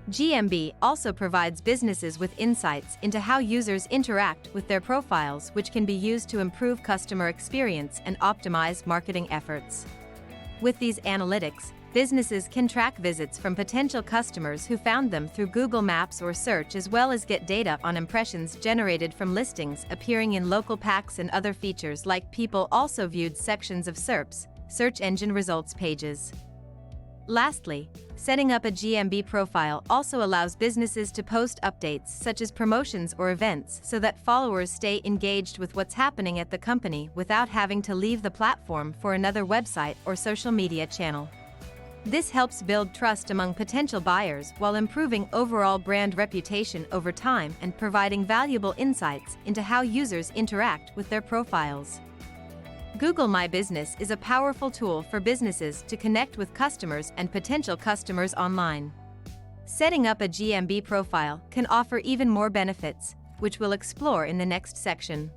GMB also provides businesses with insights into how users interact with their profiles, which can be used to improve customer experience and optimize marketing efforts. With these analytics, businesses can track visits from potential customers who found them through Google Maps or search, as well as get data on impressions generated from listings appearing in local packs and other features like people also viewed sections of SERPs, search engine results pages. Lastly, setting up a GMB profile also allows businesses to post updates such as promotions or events so that followers stay engaged with what's happening at the company without having to leave the platform for another website or social media channel. This helps build trust among potential buyers while improving overall brand reputation over time and providing valuable insights into how users interact with their profiles. Google My Business is a powerful tool for businesses to connect with customers and potential customers online. Setting up a GMB profile can offer even more benefits, which we'll explore in the next section.